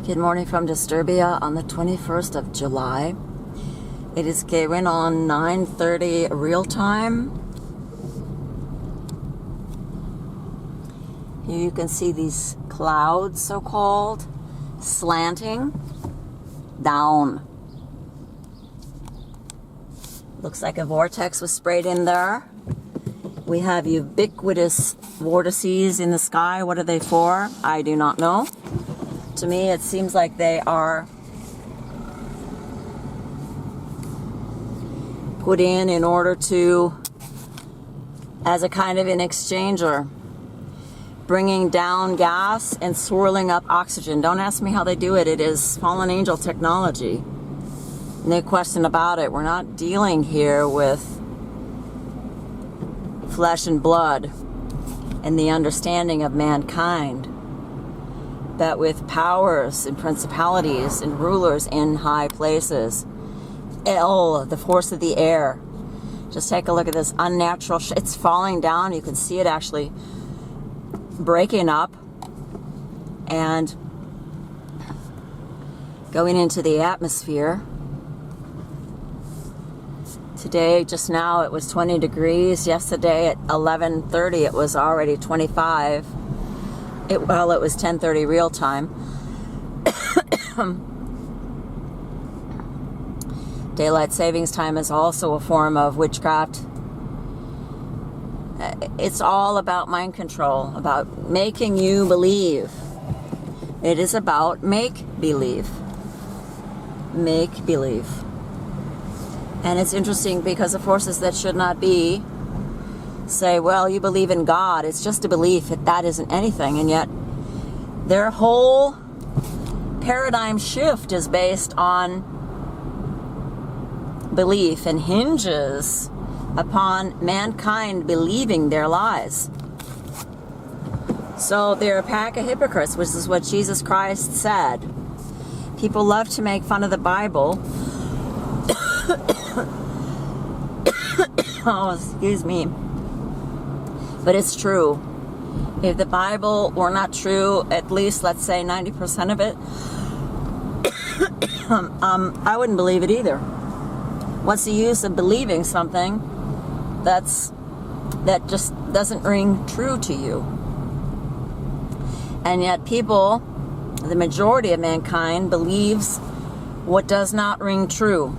Good morning from Disturbia on the 21st of July. It is going on 9:30 real time. Here you can see these clouds, so-called, slanting down. Looks like a vortex was sprayed in there. We have ubiquitous vortices in the sky. What are they for? I do not know. To me, it seems like they are put in order to, as a kind of an exchanger, bringing down gas and swirling up oxygen. Don't ask me how they do it. It is fallen angel technology. No question about it. We're not dealing here with flesh and blood and the understanding of mankind, but with powers and principalities and rulers in high places. The force of the air. Just take a look at this unnatural it's falling down. You can see it actually breaking up and going into the atmosphere. Today, just now, it was 20 degrees. Yesterday at 11:30, it was already 25. It was 10:30 real time. Daylight savings time is also a form of witchcraft. It's all about mind control, about making you believe. It is about make-believe. Make-believe. And it's interesting because the forces that should not be say, well, you believe in God. It's just a belief. That isn't anything. And yet their whole paradigm shift is based on belief and hinges upon mankind believing their lies. So they're a pack of hypocrites, which is what Jesus Christ said. People love to make fun of the Bible. Oh, excuse me. But it's true. If the Bible were not true, at least, let's say, 90% of it, I wouldn't believe it either. What's the use of believing something that just doesn't ring true to you? And yet people, the majority of mankind, believes what does not ring true,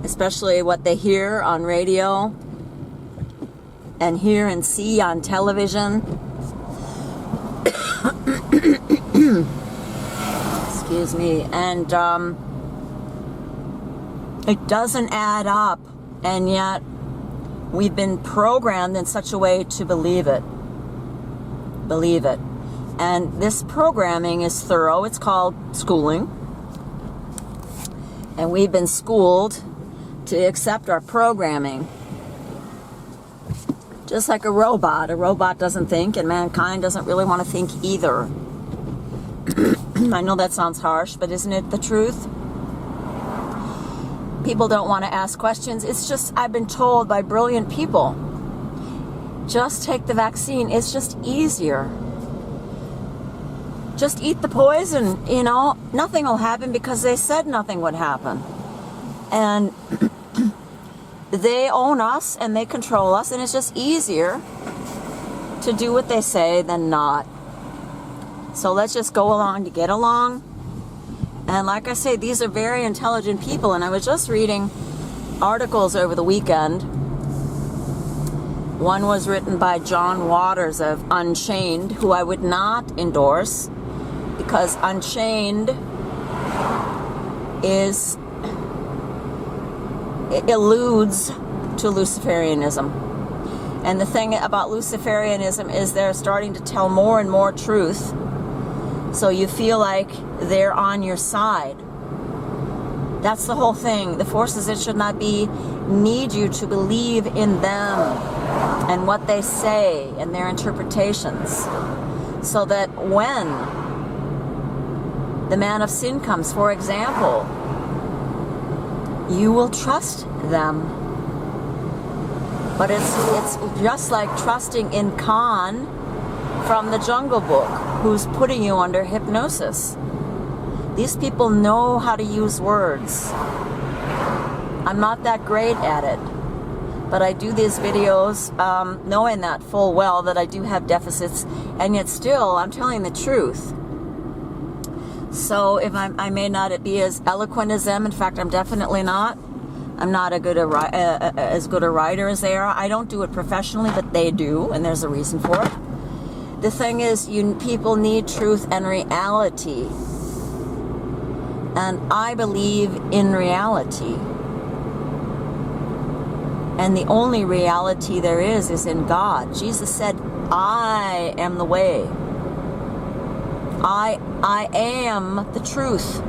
especially what they hear on radio and hear and see on television. Excuse me. And it doesn't add up, and yet we've been programmed in such a way to believe it. Believe it. And this programming is thorough. It's called schooling. And we've been schooled to accept our programming. Just like a robot. A robot doesn't think, and mankind doesn't really want to think either. I know that sounds harsh, but isn't it the truth? People don't want to ask questions. It's just, I've been told by brilliant people, just take the vaccine. It's just easier. Just eat the poison, nothing will happen because they said nothing would happen. And they own us and they control us, and it's just easier to do what they say than not. So let's just go along to get along. And like I say, these are very intelligent people, and I was just reading articles over the weekend. One was written by John Waters of Unchained, who I would not endorse, because Unchained it alludes to Luciferianism. And the thing about Luciferianism is they're starting to tell more and more truth, so you feel like they're on your side. That's the whole thing. The forces that should not be need you to believe in them and what they say and their interpretations, so that when the man of sin comes, for example, you will trust them. But it's just like trusting in Khan from the Jungle Book, who's putting you under hypnosis. These people know how to use words. I'm not that great at it, but I do these videos knowing that full well that I do have deficits, and yet still I'm telling the truth. So if I may not be as eloquent as them, in fact I'm definitely not. I'm not as good a writer as they are. I don't do it professionally, but they do, and there's a reason for it. The thing is, people need truth and reality. And I believe in reality. And the only reality there is in God. Jesus said, I am the way. I am the truth.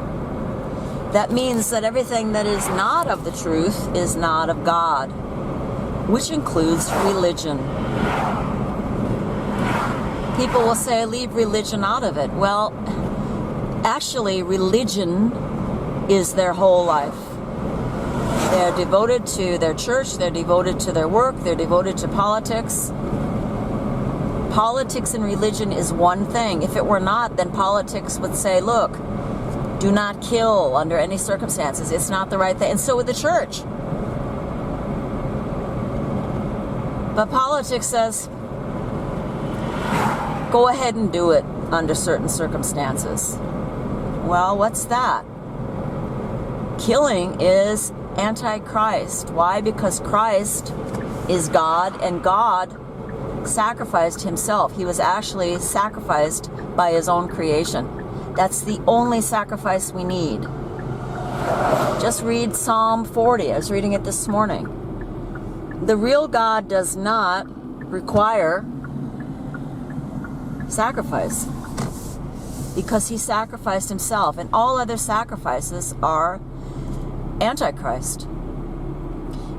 That means that everything that is not of the truth is not of God, which includes religion. People will say, leave religion out of it. Well, actually, religion is their whole life. They're devoted to their church, they're devoted to their work, they're devoted to politics. Politics and religion is one thing. If it were not, then politics would say, look, do not kill under any circumstances. It's not the right thing. And so would the church. But politics says, go ahead and do it under certain circumstances. Well, what's that? Killing is anti-Christ. Why? Because Christ is God, and God sacrificed himself. He was actually sacrificed by his own creation. That's the only sacrifice we need. Just read Psalm 40. I was reading it this morning. The real God does not require sacrifice because he sacrificed himself, and all other sacrifices are antichrist.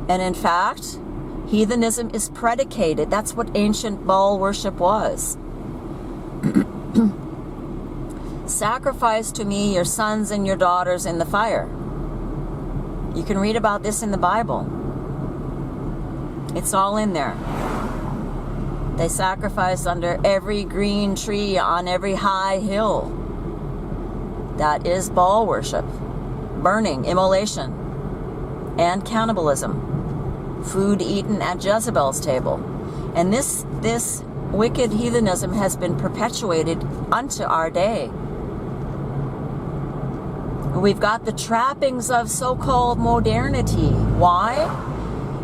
And in fact, heathenism is predicated. That's what ancient Baal worship was. Sacrifice to me your sons and your daughters in the fire. You can read about this in the Bible. It's all in there. They sacrificed under every green tree on every high hill. That is Baal worship. Burning, immolation, and cannibalism. Food eaten at Jezebel's table. And this wicked heathenism has been perpetuated unto our day. We've got the trappings of so-called modernity. Why?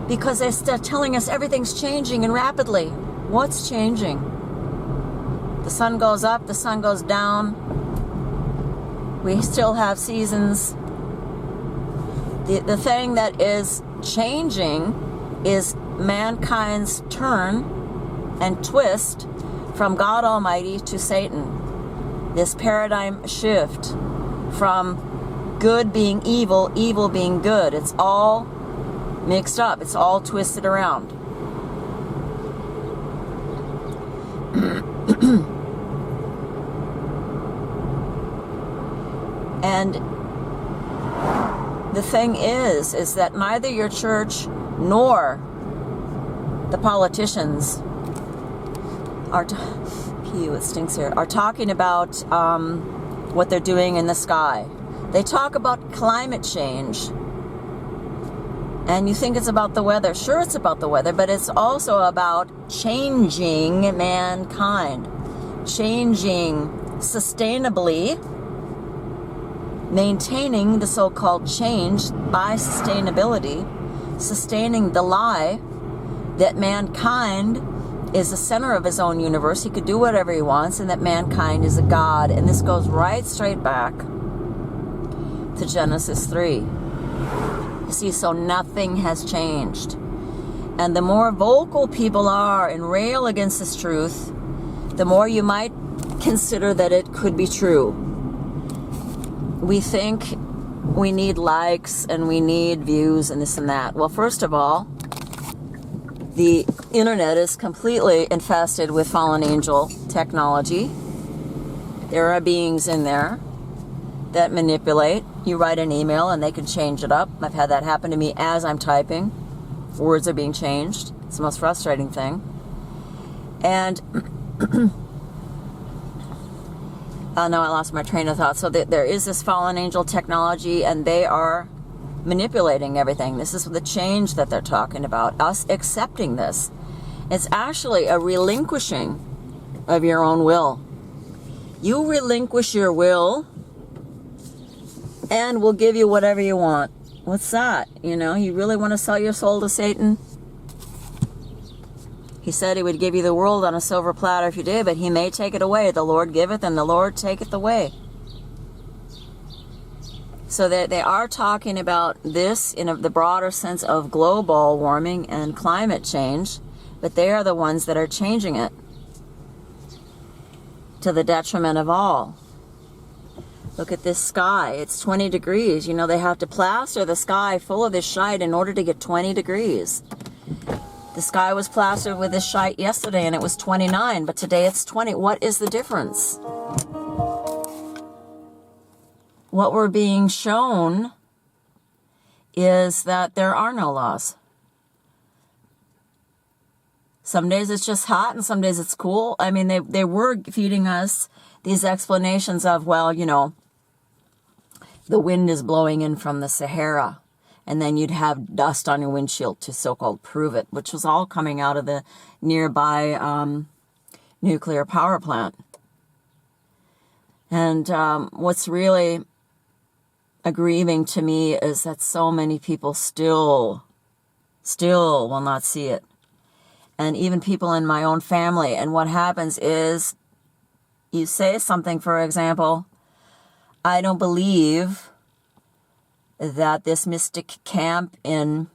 Because they're still telling us everything's changing and rapidly. What's changing? The sun goes up, the sun goes down. We still have seasons. The thing that is changing is mankind's turn and twist from God Almighty to Satan. This paradigm shift from good being evil, evil being good. It's all mixed up. It's all twisted around. And the thing is that neither your church nor the politicians are it stinks here, are talking about what they're doing in the sky. They talk about climate change. And you think it's about the weather. Sure, it's about the weather, but it's also about changing mankind. Changing sustainably, maintaining the so-called change by sustainability, sustaining the lie that mankind is the center of his own universe. He could do whatever he wants, and that mankind is a god. And this goes right straight back to Genesis 3. You see, so nothing has changed. And the more vocal people are and rail against this truth, the more you might consider that it could be true. We think we need likes and we need views and this and that. Well, first of all, the internet is completely infested with fallen angel technology. There are beings in there that manipulate. You write an email and they can change it up. I've had that happen to me as I'm typing. Words are being changed. It's the most frustrating thing. And No, I lost my train of thought. So there is this fallen angel technology, and they are manipulating everything. This is the change that they're talking about, us accepting this. It's actually a relinquishing of your own will. You relinquish your will, and we'll give you whatever you want. What's that? You know, you really want to sell your soul to Satan? He said he would give you the world on a silver platter if you did, but he may take it away. The Lord giveth, and the Lord taketh away. So that they are talking about this in the broader sense of global warming and climate change, but they are the ones that are changing it to the detriment of all. Look at this sky. It's 20 degrees. You know, they have to plaster the sky full of this shite in order to get 20 degrees. The sky was plastered with this shite yesterday and it was 29, but today it's 20. What is the difference? What we're being shown is that there are no laws. Some days it's just hot and some days it's cool. I mean, they were feeding us these explanations of, well, you know, the wind is blowing in from the Sahara. And then you'd have dust on your windshield to so-called prove it, which was all coming out of the nearby nuclear power plant. And what's really grieving to me is that so many people still will not see it. And even people in my own family. And what happens is you say something, for example, I don't believe that this mystic camp in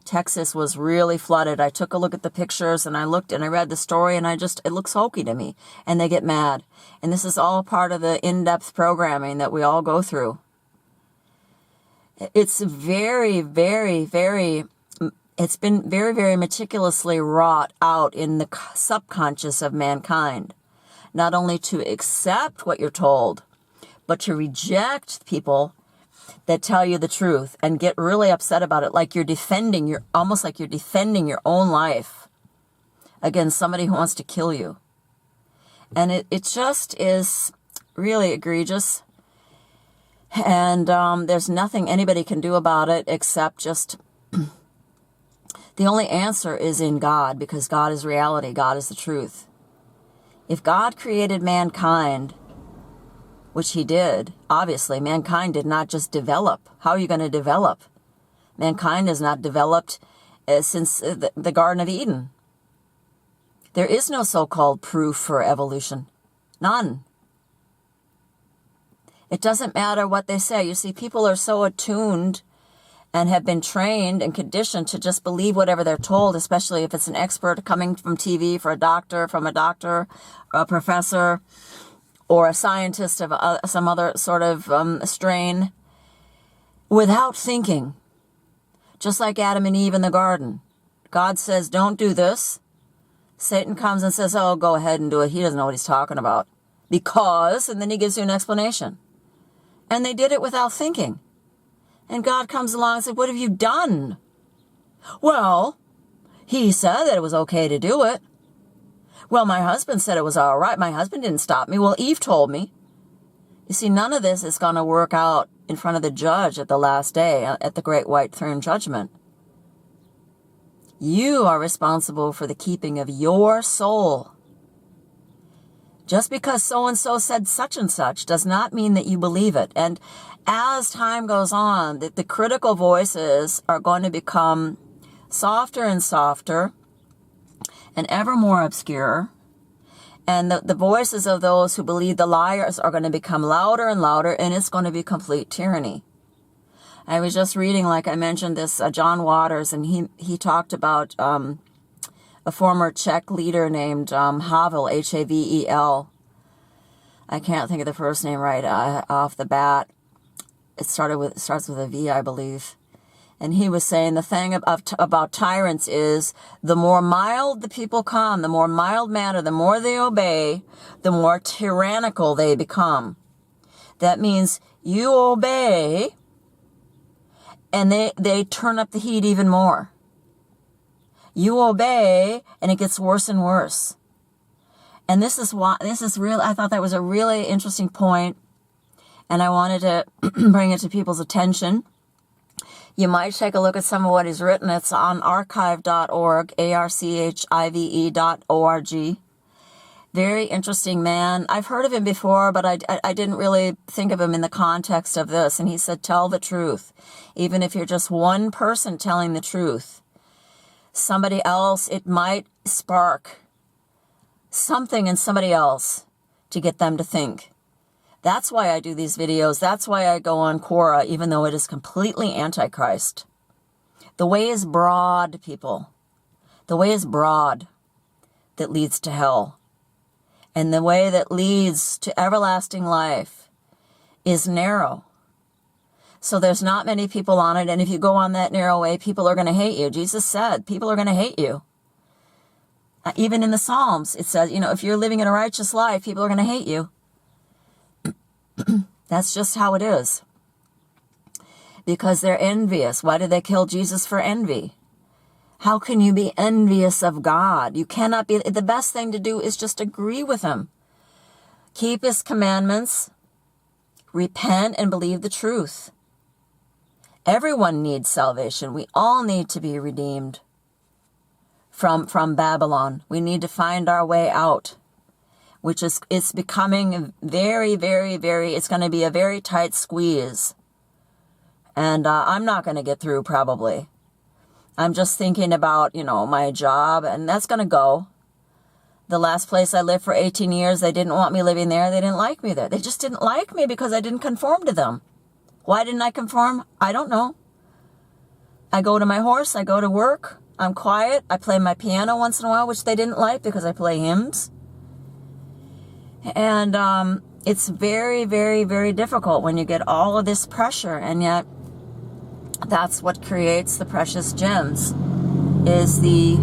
Texas was really flooded. I took a look at the pictures and I looked and I read the story and it looks hokey to me. And they get mad. And this is all part of the in-depth programming that we all go through. It's very, very, very, it's been very, very meticulously wrought out in the subconscious of mankind. Not only to accept what you're told, but to reject people that tell you the truth and get really upset about it, like you're defending almost like you're defending your own life against somebody who wants to kill you. And it just is really egregious. And there's nothing anybody can do about it except just the only answer is in God, because God is reality. God is the truth. If God created mankind, which he did, obviously, mankind did not just develop. How are you going to develop? Mankind has not developed since the Garden of Eden. There is no so-called proof for evolution. None. It doesn't matter what they say. You see, people are so attuned and have been trained and conditioned to just believe whatever they're told, especially if it's an expert coming from TV, from a doctor, a professor, or a scientist of some other sort of strain, without thinking. Just like Adam and Eve in the garden. God says, don't do this. Satan comes and says, oh, go ahead and do it. He doesn't know what he's talking about. Because, and then he gives you an explanation. And they did it without thinking. And God comes along and says, what have you done? Well, he said that it was okay to do it. Well, my husband said it was all right. My husband didn't stop me. Well, Eve told me. You see, none of this is going to work out in front of the judge at the last day, at the great white throne judgment. You are responsible for the keeping of your soul. Just because so-and-so said such and such does not mean that you believe it. And as time goes on, the critical voices are going to become softer and softer, and ever more obscure. And the voices of those who believe the liars are going to become louder and louder, and it's going to be complete tyranny. I was just reading, like I mentioned, this John Waters, and he talked about a former Czech leader named Havel, Havel. I can't think of the first name right off the bat. It starts with a V, I believe. And he was saying the thing about tyrants is the more mild the people come, the more mild-mannered, the more they obey, the more tyrannical they become. That means you obey, and they turn up the heat even more. You obey, and it gets worse and worse. And this is why, I thought that was a really interesting point, and I wanted to bring it to people's attention. You might take a look at some of what he's written. It's on archive.org, archive.org. Very interesting man. I've heard of him before, but I didn't really think of him in the context of this. And he said, tell the truth. Even if you're just one person telling the truth, somebody else, it might spark something in somebody else to get them to think. That's why I do these videos. That's why I go on Quora, even though it is completely antichrist. The way is broad, people. The way is broad that leads to hell. And the way that leads to everlasting life is narrow. So there's not many people on it. And if you go on that narrow way, people are going to hate you. Jesus said, people are going to hate you. Even in the Psalms, it says, if you're living in a righteous life, people are going to hate you. That's just how it is. Because they're envious. Why did they kill Jesus? For envy. How can you be envious of God? You cannot be. The best thing to do is just agree with him. Keep his commandments. Repent and believe the truth. Everyone needs salvation. We all need to be redeemed from Babylon. We need to find our way out, which is, it's becoming very, very, very, it's going to be a very tight squeeze. And I'm not going to get through probably. I'm just thinking about, my job, and that's going to go. The last place I lived for 18 years, they didn't want me living there. They didn't like me there. They just didn't like me because I didn't conform to them. Why didn't I conform? I don't know. I go to my horse. I go to work. I'm quiet. I play my piano once in a while, which they didn't like because I play hymns. And it's very, very, very difficult when you get all of this pressure, and yet that's what creates the precious gems, is the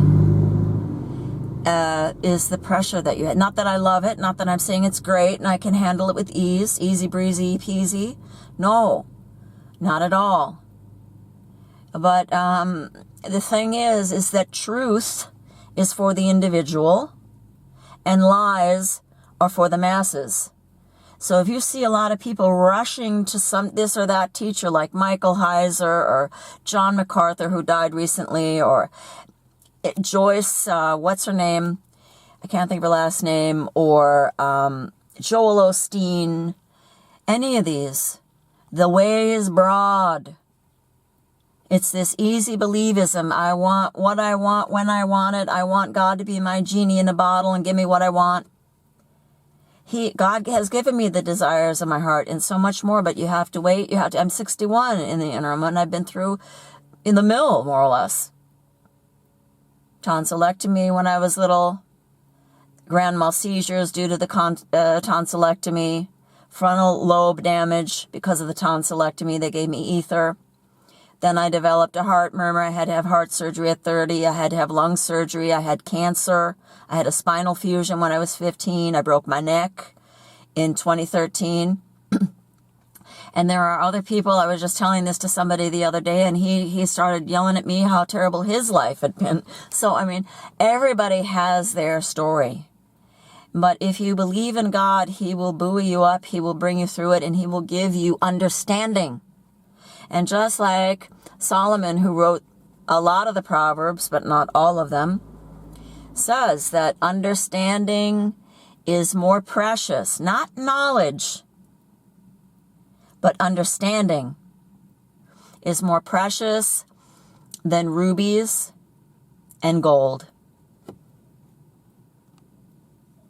pressure that you had. Not that I love it, not that I'm saying it's great and I can handle it with ease, easy breezy peasy. No, not at all. But the thing is that truth is for the individual and lies are for the masses. So if you see a lot of people rushing to this or that teacher like Michael Heiser or John MacArthur, who died recently, or Joyce, what's her name? I can't think of her last name, or Joel Osteen, any of these, the way is broad. It's this easy believism. I want what I want when I want it. I want God to be my genie in a bottle and give me what I want. God has given me the desires of my heart and so much more, but you have to wait. I'm 61 in the interim, and I've been through in the mill, more or less. Tonsillectomy when I was little, grand mal seizures due to the tonsillectomy, frontal lobe damage because of the tonsillectomy. They gave me ether. Then I developed a heart murmur. I had to have heart surgery at 30. I had to have lung surgery. I had cancer. I had a spinal fusion when I was 15. I broke my neck in 2013. And there are other people. I was just telling this to somebody the other day, and he started yelling at me how terrible his life had been. So, everybody has their story. But if you believe in God, he will buoy you up. He will bring you through it, and he will give you understanding. And just like Solomon, who wrote a lot of the Proverbs, but not all of them, says that understanding is more precious, not knowledge, but understanding is more precious than rubies and gold.